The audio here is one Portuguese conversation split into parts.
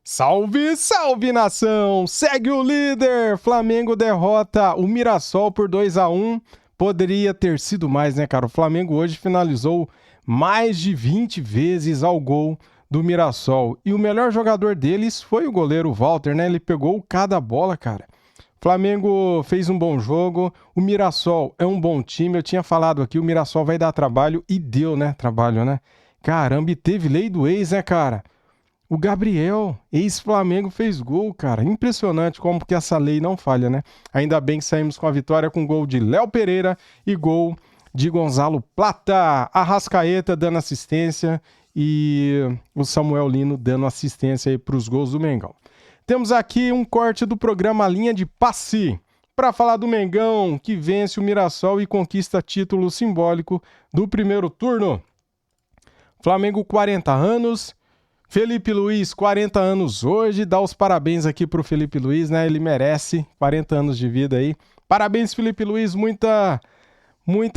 Salve, salve, nação! Segue o líder! Flamengo derrota o Mirassol por 2-1. Poderia ter sido mais, né, cara? O Flamengo hoje finalizou mais de 20 vezes ao gol do Mirassol. E o melhor jogador deles foi o goleiro Walter, né? Ele pegou cada bola, cara. O Flamengo fez um bom jogo. O Mirassol é um bom time. Eu tinha falado aqui, o Mirassol vai dar trabalho e deu, né? Trabalho, né? Caramba, e teve lei do ex, né, cara? O Gabriel, ex-Flamengo, fez gol, cara. Impressionante como que essa lei não falha, né? Ainda bem que saímos com a vitória com gol de Léo Pereira e gol de Gonzalo Plata. Arrascaeta dando assistência e o Samuel Lino dando assistência aí para os gols do Mengão. Temos aqui um corte do programa Linha de Passe para falar do Mengão, que vence o Mirassol e conquista título simbólico do primeiro turno. Flamengo, 40 anos... Felipe Luiz, 40 anos hoje, dá os parabéns aqui pro Felipe Luiz, né? Ele merece 40 anos de vida aí. Parabéns, Felipe Luiz, muita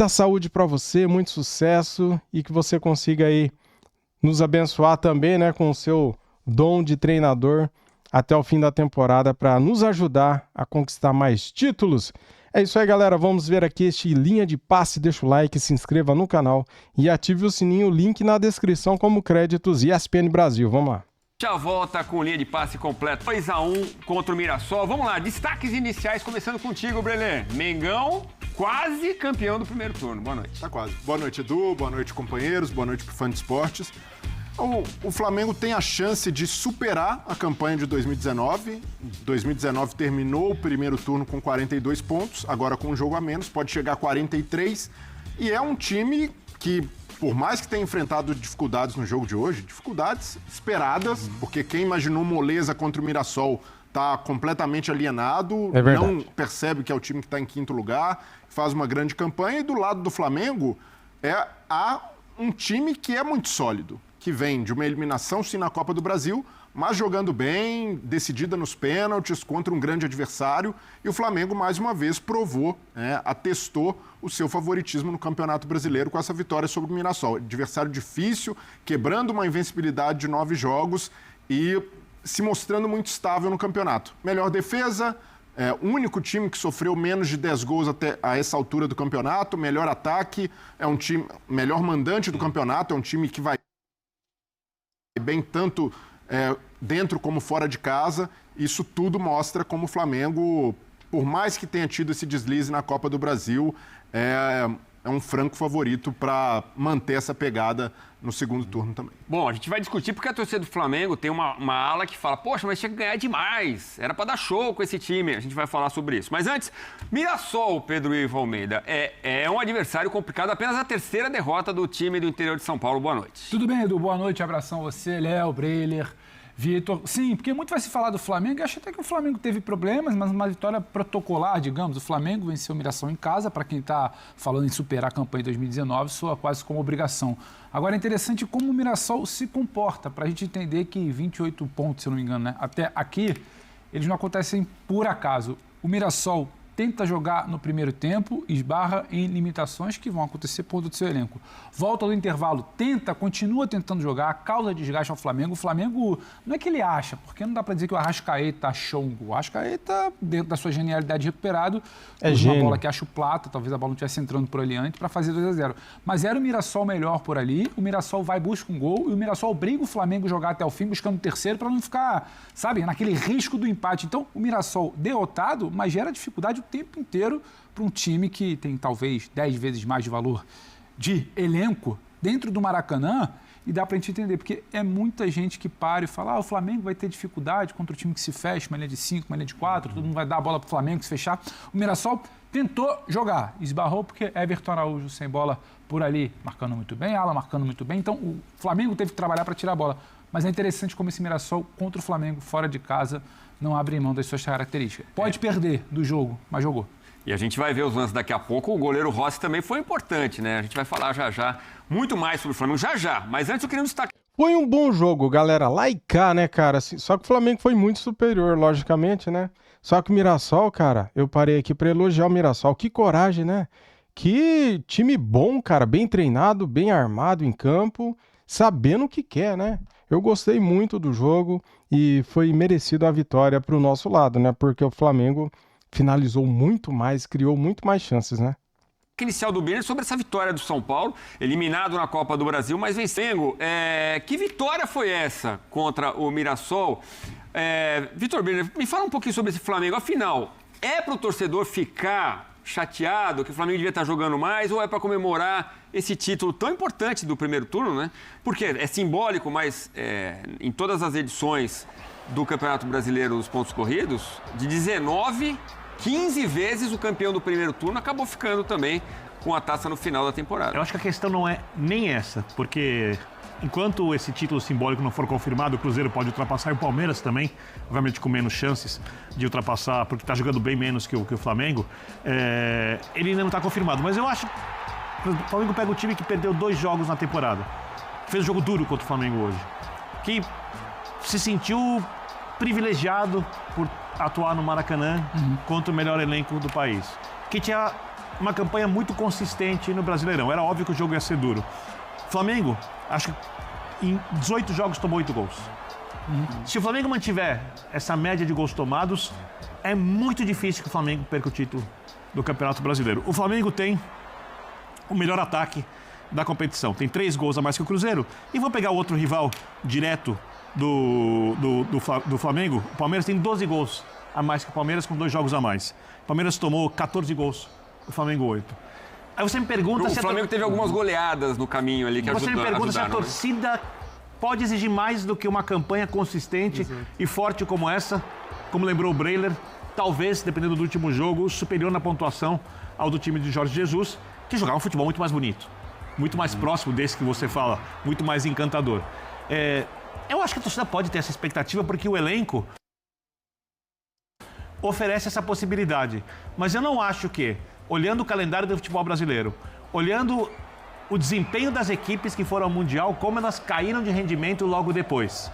saúde para você, muito sucesso e que você consiga aí nos abençoar também, né, com o seu dom de treinador até o fim da temporada para nos ajudar a conquistar mais títulos. É isso aí, galera. Vamos ver aqui este Linha de Passe. Deixa o like, se inscreva no canal e ative o sininho, link na descrição como créditos ESPN Brasil. Vamos lá. Já volta com Linha de Passe completo. 2-1 contra o Mirassol. Vamos lá, destaques iniciais, começando contigo, Brelê. Mengão, quase campeão do primeiro turno. Boa noite. Tá quase. Boa noite, Edu. Boa noite, companheiros. Boa noite pro fã de esportes. O Flamengo tem a chance de superar a campanha de 2019. 2019 terminou o primeiro turno com 42 pontos, agora com um jogo a menos, pode chegar a 43. E é um time que, por mais que tenha enfrentado dificuldades no jogo de hoje, dificuldades esperadas, porque quem imaginou moleza contra o Mirassol está completamente alienado, não percebe que é o time que está em quinto lugar, faz uma grande campanha. E do lado do Flamengo, há um time que é muito sólido, que vem de uma eliminação, sim, na Copa do Brasil, mas jogando bem, decidida nos pênaltis, contra um grande adversário. E o Flamengo, mais uma vez, provou, atestou o seu favoritismo no Campeonato Brasileiro com essa vitória sobre o Mirassol. Adversário difícil, quebrando uma invencibilidade de 9 jogos e se mostrando muito estável no campeonato. Melhor defesa, o único time que sofreu menos de 10 gols até a essa altura do campeonato, melhor ataque, é um time, melhor mandante do campeonato, é um time que vai bem tanto dentro como fora de casa. Isso tudo mostra como o Flamengo, por mais que tenha tido esse deslize na Copa do Brasil, é um franco favorito para manter essa pegada no segundo turno também. Bom, a gente vai discutir porque a torcida do Flamengo tem uma ala que fala, poxa, mas tinha que ganhar demais, era para dar show com esse time. A gente vai falar sobre isso. Mas antes, Mirassol, Pedro Ivo Almeida, é um adversário complicado, apenas a terceira derrota do time do interior de São Paulo. Boa noite. Tudo bem, Edu? Boa noite, abração a você, Léo, Breiler, Vitor. Sim, porque muito vai se falar do Flamengo. Eu acho até que o Flamengo teve problemas, mas uma vitória protocolar, digamos. O Flamengo venceu o Mirassol em casa. Para quem está falando em superar a campanha de 2019, soa quase como obrigação. Agora, é interessante como o Mirassol se comporta, para a gente entender que 28 pontos, se eu não me engano, né? Até aqui, eles não acontecem por acaso. O Mirassol tenta jogar no primeiro tempo, esbarra em limitações que vão acontecer por todo o seu elenco. Volta do intervalo, continua tentando jogar, causa desgaste ao Flamengo. O Flamengo, não é que ele acha, porque não dá para dizer que o Arrascaeta achou um gol. O Arrascaeta, dentro da sua genialidade recuperado, usa uma bola que acha o Plata, talvez a bola não estivesse entrando por ali antes, para fazer 2-0. Mas era o Mirassol melhor por ali, o Mirassol vai, busca um gol, e o Mirassol obriga o Flamengo a jogar até o fim, buscando o terceiro, para não ficar, sabe, naquele risco do empate. Então, o Mirassol derrotado, mas gera dificuldade o tempo inteiro para um time que tem talvez 10 vezes mais de valor de elenco dentro do Maracanã, e dá para a gente entender, porque é muita gente que para e fala, o Flamengo vai ter dificuldade contra o time que se fecha, uma linha de 5, uma linha de 4, todo mundo vai dar a bola para o Flamengo se fechar. O Mirassol tentou jogar, esbarrou porque Everton Araújo sem bola por ali, marcando muito bem, Alan marcando muito bem, então o Flamengo teve que trabalhar para tirar a bola. Mas é interessante como esse Mirassol contra o Flamengo, fora de casa, não abre mão das suas características. Pode perder do jogo, mas jogou. E a gente vai ver os lances daqui a pouco. O goleiro Rossi também foi importante, né? A gente vai falar já muito mais sobre o Flamengo, já. Mas antes eu queria destacar. Foi um bom jogo, galera. Lá e cá, né, cara? Só que o Flamengo foi muito superior, logicamente, né? Só que o Mirassol, cara, eu parei aqui pra elogiar o Mirassol. Que coragem, né? Que time bom, cara. Bem treinado, bem armado em campo. sabendo o que quer, né? Eu gostei muito do jogo e foi merecido a vitória para o nosso lado, né? Porque o Flamengo finalizou muito mais, criou muito mais chances, né? Inicial do Birner sobre essa vitória do São Paulo, eliminado na Copa do Brasil, mas vencendo. Que vitória foi essa contra o Mirassol? Vitor Birner, me fala um pouquinho sobre esse Flamengo. Afinal, é para o torcedor ficar chateado que o Flamengo devia estar jogando mais ou é para comemorar esse título tão importante do primeiro turno, né? Porque é simbólico, mas em todas as edições do Campeonato Brasileiro dos pontos corridos, de 19, 15 vezes o campeão do primeiro turno acabou ficando também com a taça no final da temporada. Eu acho que a questão não é nem essa, porque enquanto esse título simbólico não for confirmado, o Cruzeiro pode ultrapassar e o Palmeiras também, obviamente com menos chances de ultrapassar, porque está jogando bem menos que o Flamengo, ele ainda não está confirmado. Mas eu acho que o Flamengo pega o time que perdeu 2 jogos na temporada, fez um jogo duro contra o Flamengo hoje, que se sentiu privilegiado por atuar no Maracanã contra o melhor elenco do país, que tinha uma campanha muito consistente no Brasileirão. Era óbvio que o jogo ia ser duro. Flamengo, acho que em 18 jogos tomou 8 gols. Se o Flamengo mantiver essa média de gols tomados, é muito difícil que o Flamengo perca o título do Campeonato Brasileiro. O Flamengo tem o melhor ataque da competição. Tem 3 gols a mais que o Cruzeiro. E vou pegar o outro rival direto do Flamengo. O Palmeiras tem 12 gols a mais que o Palmeiras, com 2 jogos a mais. O Palmeiras tomou 14 gols, o Flamengo 8. Aí você me pergunta se o Flamengo teve algumas goleadas no caminho ali que ajudaram. Você me pergunta se a torcida pode exigir mais do que uma campanha consistente e forte como essa, como lembrou o Breiler, talvez, dependendo do último jogo, superior na pontuação ao do time de Jorge Jesus, que jogava um futebol muito mais bonito, muito mais próximo desse que você fala, muito mais encantador. Eu acho que a torcida pode ter essa expectativa porque o elenco oferece essa possibilidade. Mas eu não acho que, olhando o calendário do futebol brasileiro, olhando o desempenho das equipes que foram ao Mundial, como elas caíram de rendimento logo depois.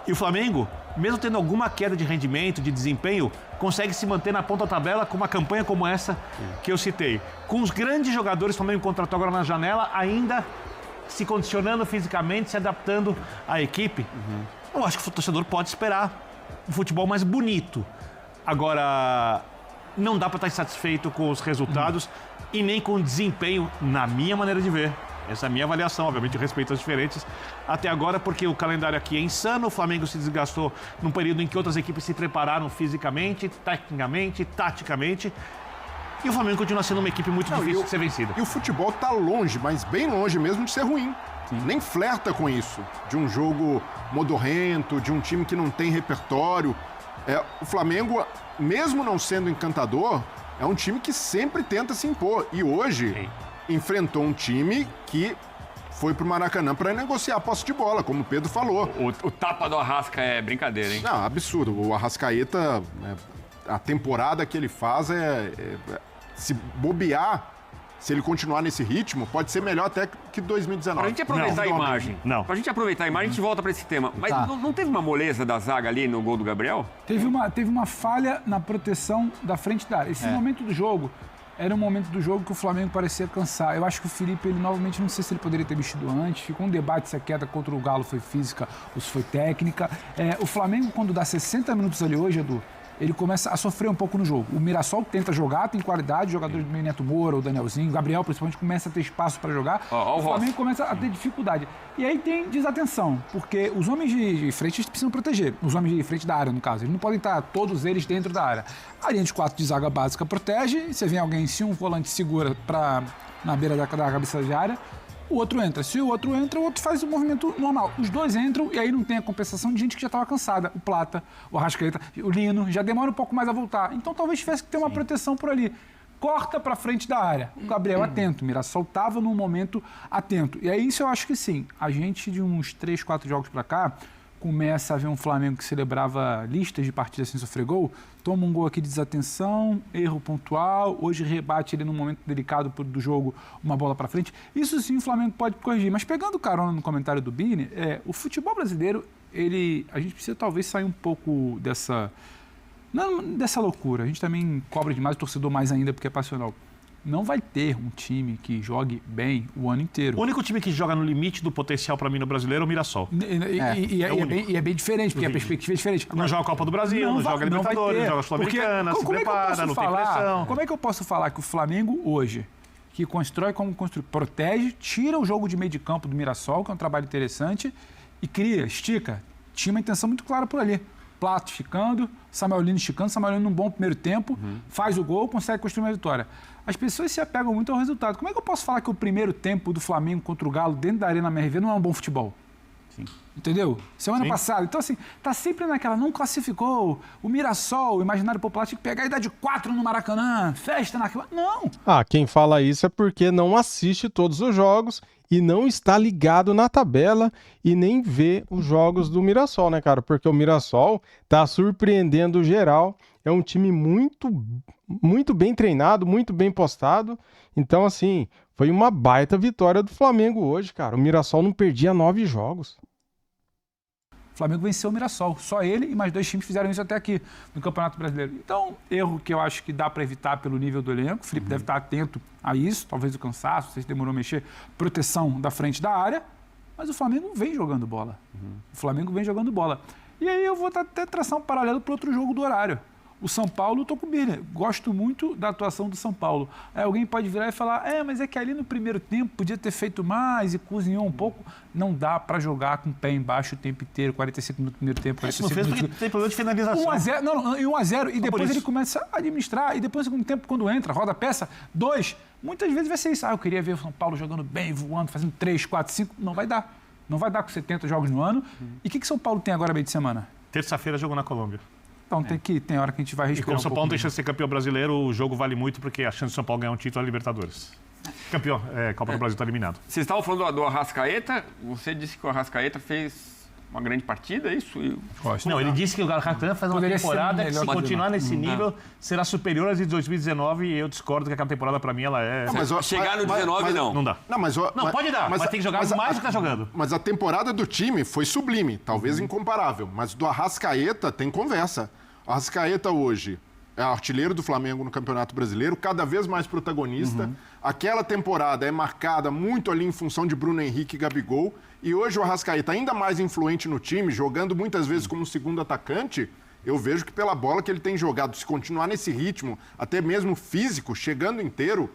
E o Flamengo, mesmo tendo alguma queda de rendimento, de desempenho, consegue se manter na ponta da tabela com uma campanha como essa que eu citei. Com os grandes jogadores, o Flamengo contratou agora na janela, ainda se condicionando fisicamente, se adaptando à equipe. Eu acho que o torcedor pode esperar um futebol mais bonito. Agora, não dá para estar insatisfeito com os resultados e nem com o desempenho, na minha maneira de ver. Essa é a minha avaliação, obviamente eu respeito as diferentes até agora, porque o calendário aqui é insano, o Flamengo se desgastou num período em que outras equipes se prepararam fisicamente, tecnicamente, taticamente, e o Flamengo continua sendo uma equipe muito difícil de ser vencida. E o futebol tá longe, mas bem longe mesmo de ser ruim. Nem flerta com isso, de um jogo modorrento, de um time que não tem repertório. O Flamengo, mesmo não sendo encantador, é um time que sempre tenta se impor. E hoje enfrentou um time que foi pro Maracanã para negociar a posse de bola, como o Pedro falou. O tapa do Arrasca é brincadeira, hein? Não, absurdo. O Arrascaeta, a temporada que ele faz se bobear, se ele continuar nesse ritmo, pode ser melhor até que 2019. Pra gente aproveitar a imagem. Pra gente aproveitar a imagem, a gente volta pra esse tema. Mas não teve uma moleza da zaga ali no gol do Gabriel? Teve uma falha na proteção da frente da área. Esse momento do jogo era um momento do jogo que o Flamengo parecia cansar. Eu acho que o Felipe, ele novamente, não sei se ele poderia ter mexido antes. Ficou um debate se a queda contra o Galo foi física ou se foi técnica. O Flamengo, quando dá 60 minutos ali hoje, Edu, ele começa a sofrer um pouco no jogo. O Mirassol tenta jogar, tem qualidade, jogadores do Neto Moura, o Danielzinho, o Gabriel principalmente começa a ter espaço para jogar. O Flamengo começa a ter dificuldade. E aí tem desatenção, porque os homens de frente precisam proteger. Os homens de frente da área, no caso. Eles não podem estar todos eles dentro da área. A linha de 4 de zaga básica protege, você vem alguém, se um volante segura na beira da cabeça de área, o outro entra. Se o outro entra, o outro faz o movimento normal. Os dois entram e aí não tem a compensação de gente que já estava cansada. O Plata, o Arrascaeta, o Lino, já demora um pouco mais a voltar. Então talvez tivesse que ter uma proteção por ali. Corta para frente da área. O Gabriel atento, o Mirassol estava num momento atento. E aí isso eu acho que sim. A gente de uns 3, 4 jogos para cá começa a ver um Flamengo que celebrava listas de partidas sem sofrer gol, toma um gol aqui de desatenção, erro pontual, hoje rebate ele num momento delicado do jogo, uma bola para frente. Isso sim o Flamengo pode corrigir. Mas pegando carona no comentário do Bini, o futebol brasileiro, a gente precisa talvez sair um pouco dessa loucura. A gente também cobra demais, o torcedor mais ainda porque é passional. não vai ter um time que jogue bem o ano inteiro. O único time que joga no limite do potencial para mim no Brasileiro é o Mirassol. E é bem diferente, porque a perspectiva é diferente. Não joga a Copa do Brasil, não joga a Libertadores, não joga a Sul-Americana, se prepara, não tem pressão. Como é que eu posso falar que o Flamengo hoje, que constrói como construir, protege, tira o jogo de meio de campo do Mirassol, que é um trabalho interessante, e cria, estica, tinha uma intenção muito clara por ali. Plato esticando, Samuel Lino esticando, Samuel Lino num bom primeiro tempo, faz o gol, consegue construir uma vitória. As pessoas se apegam muito ao resultado. Como é que eu posso falar que o primeiro tempo do Flamengo contra o Galo dentro da Arena MRV não é um bom futebol? Sim. Entendeu? Semana passada. Então, assim, tá sempre naquela, não classificou. O Mirassol, o imaginário popular, tinha que pegar e dar de 4 no Maracanã, festa naquela. Não! Quem fala isso é porque não assiste todos os jogos e não está ligado na tabela e nem vê os jogos do Mirassol, né, cara? Porque o Mirassol tá surpreendendo geral. É um time muito bem treinado, muito bem postado. Então, assim, foi uma baita vitória do Flamengo hoje, cara. O Mirassol não perdia 9 jogos. O Flamengo venceu o Mirassol. Só ele e mais 2 times fizeram isso até aqui no Campeonato Brasileiro. Então, erro que eu acho que dá para evitar pelo nível do elenco. O Felipe deve estar atento a isso. Talvez o cansaço, não sei se demorou a mexer. Proteção da frente da área. Mas o Flamengo vem jogando bola. O Flamengo vem jogando bola. E aí eu vou até traçar um paralelo para outro jogo do horário. O São Paulo, tô com o Birner. Gosto muito da atuação do São Paulo. Aí alguém pode virar e falar, mas é que ali no primeiro tempo podia ter feito mais e cozinhou um pouco. Não dá para jogar com o pé embaixo o tempo inteiro, 45 minutos no primeiro tempo, 45 minutos. Não fez porque tem problema de finalização. 1-0, não, 1-0, e depois ele começa a administrar, e depois no segundo tempo, quando entra, roda a peça, 2, muitas vezes vai ser isso. Eu queria ver o São Paulo jogando bem, voando, fazendo 3, 4, 5. Não vai dar. Não vai dar com 70 jogos no ano. E o que São Paulo tem agora meio de semana? Terça-feira jogou na Colômbia. Então tem hora que a gente vai respirar. E como o São Paulo não tem chance de ser campeão brasileiro, o jogo vale muito porque a chance do São Paulo ganhar um título é a Libertadores. Campeão, Copa do Brasil está eliminado. Vocês estavam falando do Arrascaeta, você disse que o Arrascaeta fez uma grande partida, é isso? Não, ele disse que o Arrascaeta faz uma temporada que, se continuar nesse nível, será superior às de 2019, e eu discordo que aquela temporada, para mim, ela é... Chegar no 19, não. Não dá. Não, pode dar, mas tem que jogar mais do que está jogando. Mas a temporada do time foi sublime, talvez incomparável, mas do Arrascaeta tem conversa. O Arrascaeta hoje é artilheiro do Flamengo no Campeonato Brasileiro, cada vez mais protagonista. Aquela temporada é marcada muito ali em função de Bruno Henrique e Gabigol. E hoje o Arrascaeta, ainda mais influente no time, jogando muitas vezes como segundo atacante, eu vejo que pela bola que ele tem jogado, se continuar nesse ritmo, até mesmo físico, chegando inteiro,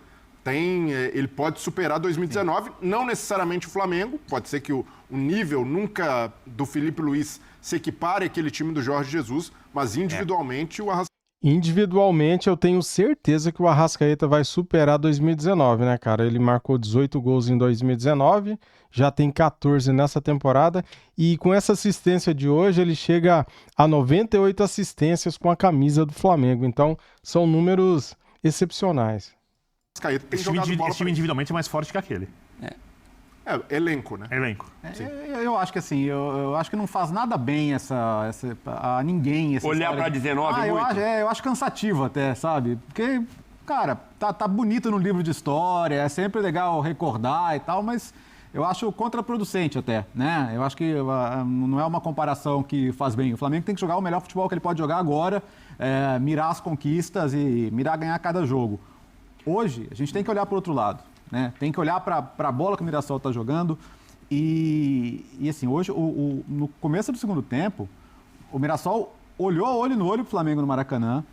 ele pode superar 2019. Não necessariamente o Flamengo, pode ser que o nível nunca do Felipe Luiz se equipare àquele time do Jorge Jesus, mas individualmente o Arrascaeta... Individualmente, eu tenho certeza que o Arrascaeta vai superar 2019, né, cara? Ele marcou 18 gols em 2019, já tem 14 nessa temporada, e com essa assistência de hoje, ele chega a 98 assistências com a camisa do Flamengo. Então, são números excepcionais. Esse time individualmente é mais forte que aquele. Elenco, né? Elenco. Eu acho que assim, eu acho que não faz nada bem a ninguém. Olhar para 19 muito? Eu acho cansativo até, sabe? Porque, cara, tá bonito no livro de história, é sempre legal recordar e tal, mas eu acho contraproducente até, né? Eu acho que não é uma comparação que faz bem. O Flamengo tem que jogar o melhor futebol que ele pode jogar agora, mirar as conquistas e mirar ganhar cada jogo. Hoje, a gente tem que olhar para o outro lado. Né? Tem que olhar para a bola que o Mirassol está jogando e assim, hoje, no começo do segundo tempo, o Mirassol olhou olho no olho para o Flamengo no Maracanã,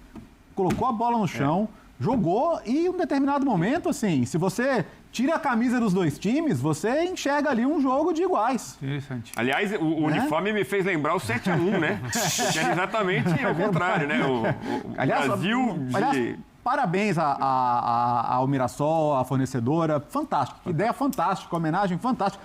colocou a bola no chão, jogou e em um determinado momento, assim, se você tira a camisa dos dois times, você enxerga ali um jogo de iguais. Interessante. Aliás, o uniforme me fez lembrar o 7-1, né? Que era exatamente ao contrário, né? O Brasil Parabéns ao Mirassol, à fornecedora. Fantástico. Ideia fantástica, homenagem fantástica.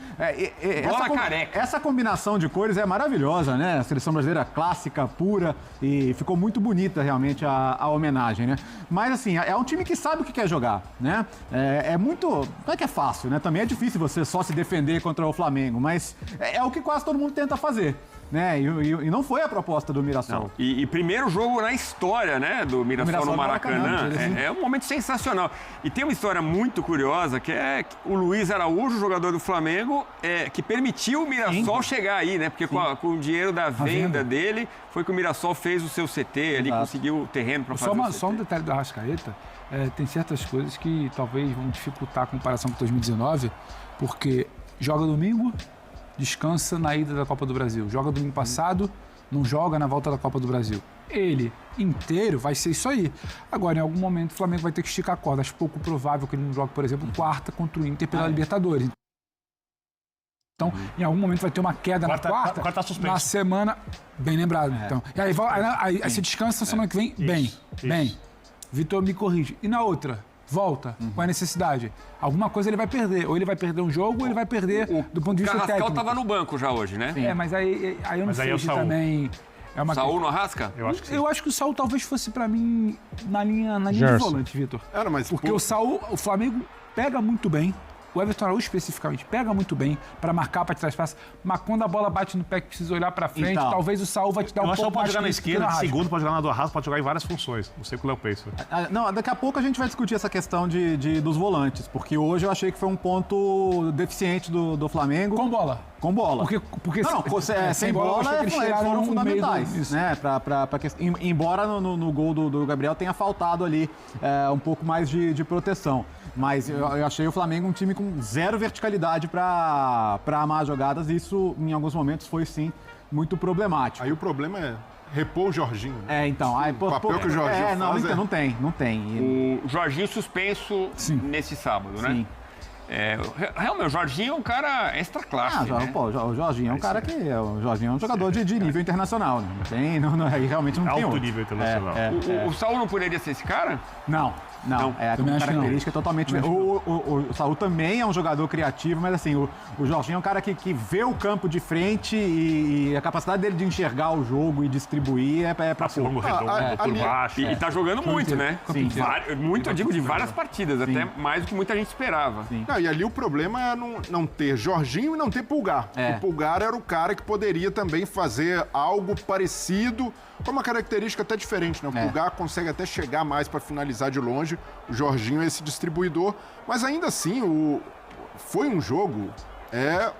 Essa combinação de cores é maravilhosa, né? A seleção brasileira clássica, pura, e ficou muito bonita realmente a homenagem, né? Mas assim, é um time que sabe o que quer jogar, né? Não é que é fácil, né? Também é difícil você só se defender contra o Flamengo, mas é o que quase todo mundo tenta fazer. né? E não foi a proposta do Mirassol. Não. E primeiro jogo na história, né, do Mirassol no Maracanã. É um momento sensacional. E tem uma história muito curiosa, que é o Luiz Araújo, jogador do Flamengo, que permitiu o Mirassol chegar aí, né? Porque com o dinheiro da venda dele, foi que o Mirassol fez o seu CT ali, conseguiu o terreno para fazer o CT. Só um detalhe do Arrascaeta, tem certas coisas que talvez vão dificultar a comparação com 2019, porque joga domingo, descansa na ida da Copa do Brasil. Joga domingo passado, não joga na volta da Copa do Brasil. Ele inteiro vai ser isso aí. Agora, em algum momento, o Flamengo vai ter que esticar a corda. Acho pouco provável que ele não jogue, por exemplo, quarta contra o Inter pela Libertadores. Então, em algum momento vai ter uma queda na quarta, na semana... Bem lembrado. Então. E aí você descansa na semana que vem, bem. Vitor me corrige. E na outra... Volta com a necessidade. Alguma coisa ele vai perder. Ou ele vai perder um jogo, ou ele vai perder do ponto de vista técnico. O Carrascal estava no banco já hoje, né? Mas aí eu não sei se também... Saúl no Arrasca? Eu acho que sim. Eu acho que o Saúl talvez fosse pra mim na linha de volante, Vitor. Porque o Saúl, o Flamengo pega muito bem. O Everton Araújo, especificamente, pega muito bem para marcar, para tirar espaço, mas quando a bola bate no pé que precisa olhar para frente, então, talvez o Saúl vai te dar um pouco mais... pode jogar na esquerda, de segundo, pode jogar na do Arrasca, pode jogar em várias funções. Não sei com o Léo pensa. Não, daqui a pouco a gente vai discutir essa questão dos volantes, porque hoje eu achei que foi um ponto deficiente do Flamengo. Com bola. Com bola. Porque sem bola eles foram fundamentais, né? Embora no gol do Gabriel tenha faltado ali um pouco mais de proteção. Mas eu achei o Flamengo um time com zero verticalidade para amar jogadas, e isso em alguns momentos foi sim muito problemático. Aí o problema é repor o Jorginho. Né? Então. Aí, o papel que o Jorginho faz não tem. O Jorginho suspenso nesse sábado, né? Sim. Realmente, o Jorginho é um cara extra classe. Né? O Jorginho é um cara que... O Jorginho é um jogador de nível internacional. Né? Realmente não tem alto nível internacional. O Saúl não poderia ser esse cara? Não. É uma característica totalmente diferente. O Saúl também é um jogador criativo, mas assim, o Jorginho é um cara que vê o campo de frente e a capacidade dele de enxergar o jogo e distribuir é pra pouco. Redondo, por baixo. E tá jogando muito, né? Sim. Muito, eu digo, de várias partidas, até mais do que muita gente esperava. Não, e ali o problema é não ter Jorginho e não ter Pulgar. O Pulgar era o cara que poderia também fazer algo parecido, com uma característica até diferente, né? O Pulgar consegue até chegar mais para finalizar de longe, o Jorginho é esse distribuidor, mas ainda assim foi um jogo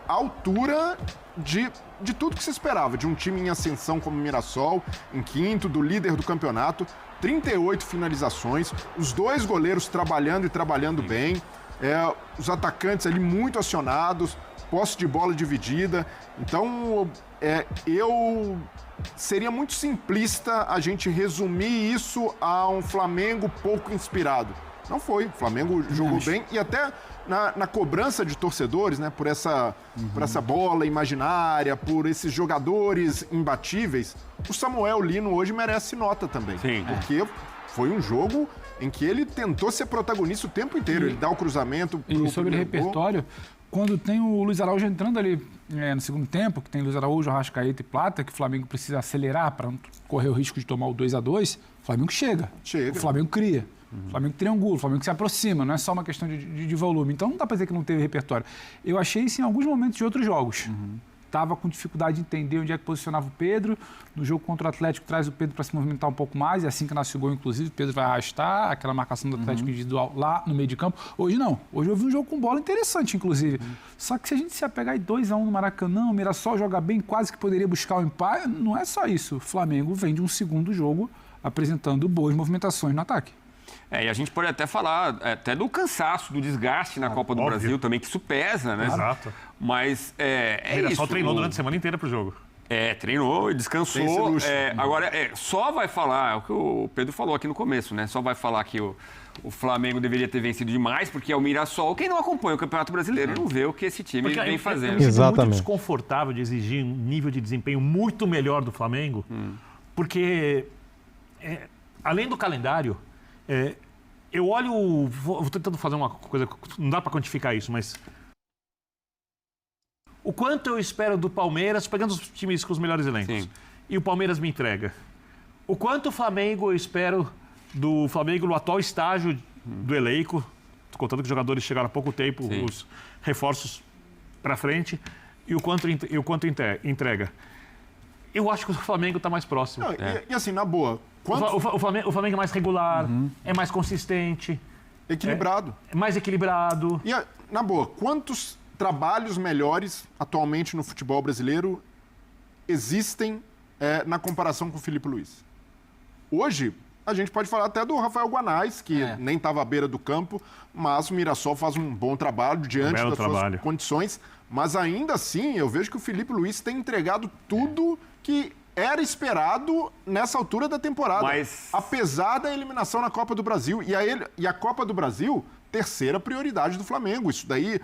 à altura de tudo que se esperava, de um time em ascensão como o Mirassol, em quinto, do líder do campeonato, 38 finalizações, os dois goleiros trabalhando e trabalhando bem, os atacantes ali muito acionados, posse de bola dividida. Então, seria muito simplista a gente resumir isso a um Flamengo pouco inspirado. Não foi. O Flamengo jogou bem e até na cobrança de torcedores, né, por essa bola imaginária, por esses jogadores imbatíveis, o Samuel Lino hoje merece nota também. Sim. Porque foi um jogo em que ele tentou ser protagonista o tempo inteiro. Ele dá o cruzamento pro E sobre o repertório, quando tem o Luiz Araújo entrando ali no segundo tempo, que tem Luiz Araújo, Arrascaeta e Plata, que o Flamengo precisa acelerar para não correr o risco de tomar o 2-2, o Flamengo chega. O Flamengo cria. O Flamengo triangula, o Flamengo se aproxima, não é só uma questão de volume. Então não dá para dizer que não teve repertório. Eu achei isso em alguns momentos de outros jogos. Estava com dificuldade de entender onde é que posicionava o Pedro. No jogo contra o Atlético, traz o Pedro para se movimentar um pouco mais. É assim que nasce o gol, inclusive. O Pedro vai arrastar aquela marcação do Atlético individual lá no meio de campo. Hoje não. Hoje eu vi um jogo com bola interessante, inclusive. Só que se a gente se apegar em 2-1 no Maracanã, o Mirassol joga bem, quase que poderia buscar o empate. Não é só isso. O Flamengo vem de um segundo jogo apresentando boas movimentações no ataque. E a gente pode até falar até do cansaço, do desgaste na Copa do Brasil também, que isso pesa, né? Exato. Mas ele isso. Só treinou durante a semana inteira pro jogo. Treinou, descansou. Agora, só vai falar, é o que o Pedro falou aqui no começo, né? Só vai falar que o Flamengo deveria ter vencido demais, porque é o Mirassol. Quem não acompanha o Campeonato Brasileiro não vê o que esse time vem fazendo. Eu me sinto muito desconfortável de exigir um nível de desempenho muito melhor do Flamengo, porque, além do calendário, eu olho... Vou tentando fazer uma coisa... Não dá para quantificar isso, mas... O quanto eu espero do Palmeiras, pegando os times com os melhores elencos, Sim. e o Palmeiras me entrega. O quanto o Flamengo eu espero do Flamengo no atual estágio do elenco, contando que os jogadores chegaram há pouco tempo, Sim. os reforços para frente, e o quanto entrega. Eu acho que o Flamengo está mais próximo. Não, e assim, na boa, O Flamengo é mais regular, é mais consistente, equilibrado. é mais equilibrado. E, na boa, quantos trabalhos melhores atualmente no futebol brasileiro existem na comparação com o Filipe Luiz? Hoje, a gente pode falar até do Rafael Guanais, que nem estava à beira do campo, mas o Mirassol faz um bom trabalho diante das suas condições. Mas ainda assim, eu vejo que o Filipe Luiz tem entregado tudo que era esperado nessa altura da temporada. Apesar da eliminação na Copa do Brasil. E a Copa do Brasil, terceira prioridade do Flamengo. Isso daí,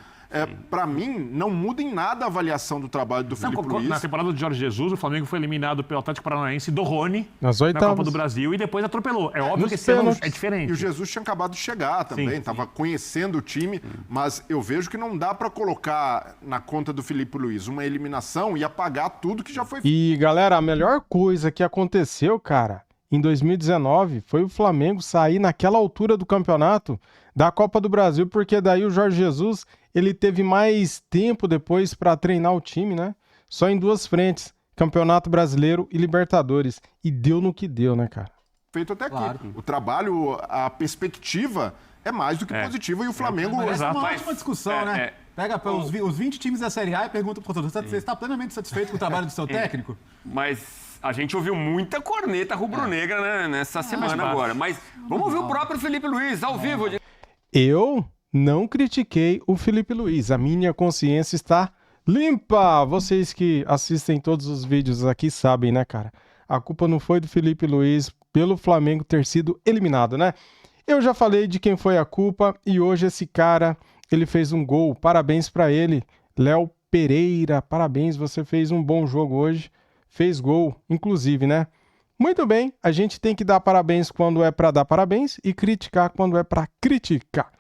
para mim, não muda em nada a avaliação do trabalho do Filipe Luiz. Na temporada de Jorge Jesus, o Flamengo foi eliminado pelo Atlético Paranaense do Rony na Copa do Brasil e depois atropelou. É óbvio que esse ano é diferente. E o Jesus tinha acabado de chegar também, estava conhecendo o time, mas eu vejo que não dá para colocar na conta do Filipe Luiz uma eliminação e apagar tudo que já foi feito. E, galera, a melhor coisa que aconteceu, cara, em 2019, foi o Flamengo sair naquela altura do campeonato da Copa do Brasil, porque daí o Jorge Jesus, ele teve mais tempo depois para treinar o time, né? Só em duas frentes, Campeonato Brasileiro e Libertadores. E deu no que deu, né, cara? Feito até aqui. O trabalho, a perspectiva é mais do que positiva e o Flamengo... Mas é uma ótima discussão, né? Pega os 20 times da Série A e pergunta pro torcedor, você está plenamente satisfeito com o trabalho do seu técnico? Mas a gente ouviu muita corneta rubro-negra, né, nessa semana agora. Mas vamos ouvir o próprio Filipe Luiz, ao vivo. Eu não critiquei o Filipe Luiz. A minha consciência está limpa. Vocês que assistem todos os vídeos aqui sabem, né, cara? A culpa não foi do Filipe Luiz pelo Flamengo ter sido eliminado, né? Eu já falei de quem foi a culpa e hoje esse cara, ele fez um gol. Parabéns pra ele, Léo Pereira. Parabéns, você fez um bom jogo hoje. Fez gol, inclusive, né? Muito bem, a gente tem que dar parabéns quando é pra dar parabéns e criticar quando é pra criticar.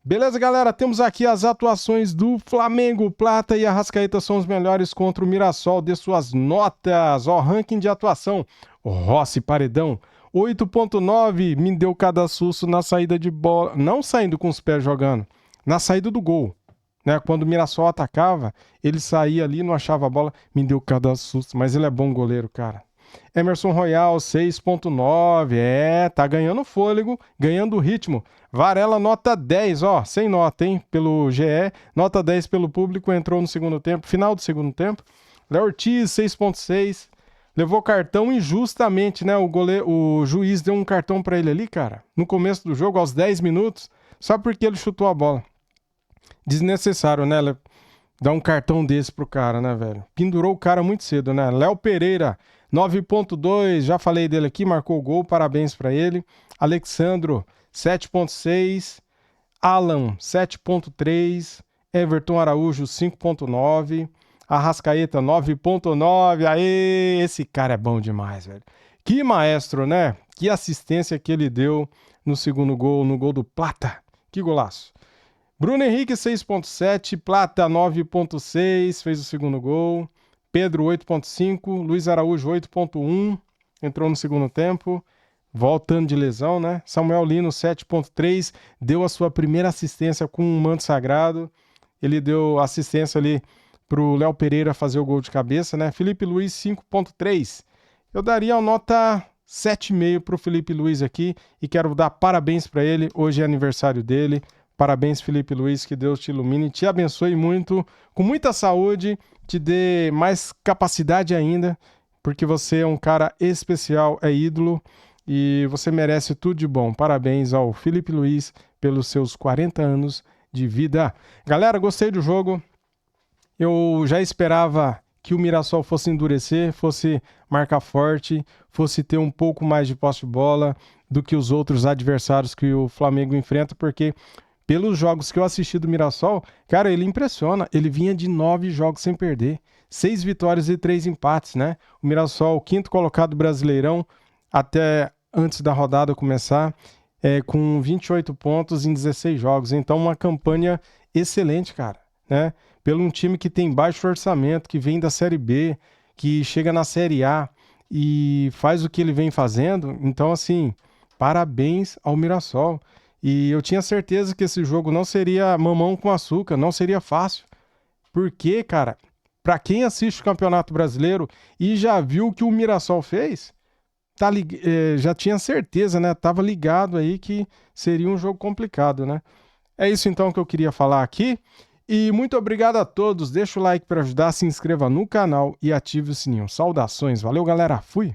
Beleza, galera? Temos aqui as atuações do Flamengo. Plata e Arrascaeta são os melhores contra o Mirassol. Dê suas notas. Ó, ranking de atuação. Rossi Paredão, 8.9. Me deu cada susto na saída de bola. Não saindo com os pés jogando. Na saída do gol. Né? Quando o Mirassol atacava, ele saía ali, não achava a bola. Me deu cada susto. Mas ele é bom goleiro, cara. Emerson Royal, 6.9. Tá ganhando fôlego, ganhando ritmo. Varela, nota 10, ó, sem nota, hein, pelo GE. Nota 10 pelo público, entrou no segundo tempo, final do segundo tempo. Léo Ortiz, 6.6. Levou cartão injustamente, né? O juiz deu um cartão pra ele ali, cara, no começo do jogo, aos 10 minutos, só porque ele chutou a bola. Desnecessário, né? Dar um cartão desse pro cara, né, velho? Pendurou o cara muito cedo, né? Léo Pereira, 9.2, já falei dele aqui, marcou o gol, parabéns pra ele. Alexandro, 7.6. Alan, 7.3. Everton Araújo, 5.9. Arrascaeta, 9.9. Aê, esse cara é bom demais, velho. Que maestro, né? Que assistência que ele deu no segundo gol, no gol do Plata. Que golaço. Bruno Henrique, 6.7. Plata, 9.6. Fez o segundo gol. Pedro, 8.5. Luiz Araújo, 8.1. Entrou no segundo tempo. Voltando de lesão, né? Samuel Lino, 7.3. Deu a sua primeira assistência com um manto sagrado. Ele deu assistência ali pro Léo Pereira fazer o gol de cabeça, né? Filipe Luiz, 5.3. Eu daria uma nota 7,5 pro Filipe Luiz aqui. E quero dar parabéns para ele. Hoje é aniversário dele. Parabéns, Filipe Luiz, que Deus te ilumine, te abençoe muito, com muita saúde, te dê mais capacidade ainda, porque você é um cara especial, é ídolo e você merece tudo de bom. Parabéns ao Filipe Luiz pelos seus 40 anos de vida. Galera, gostei do jogo. Eu já esperava que o Mirassol fosse endurecer, fosse marcar forte, fosse ter um pouco mais de posse de bola do que os outros adversários que o Flamengo enfrenta, porque pelos jogos que eu assisti do Mirassol, cara, ele impressiona. Ele vinha de 9 jogos sem perder. 6 vitórias e 3 empates, né? O Mirassol, quinto colocado Brasileirão, até antes da rodada começar, com 28 pontos em 16 jogos. Então, uma campanha excelente, cara, né? Pelo um time que tem baixo orçamento, que vem da Série B, que chega na Série A e faz o que ele vem fazendo. Então, assim, parabéns ao Mirassol. E eu tinha certeza que esse jogo não seria mamão com açúcar, não seria fácil. Porque, cara, Para quem assiste o Campeonato Brasileiro e já viu o que o Mirassol fez, já tinha certeza, né? Tava ligado aí que seria um jogo complicado, né? É isso então que eu queria falar aqui. E muito obrigado a todos. Deixa o like para ajudar, se inscreva no canal e ative o sininho. Saudações. Valeu, galera. Fui!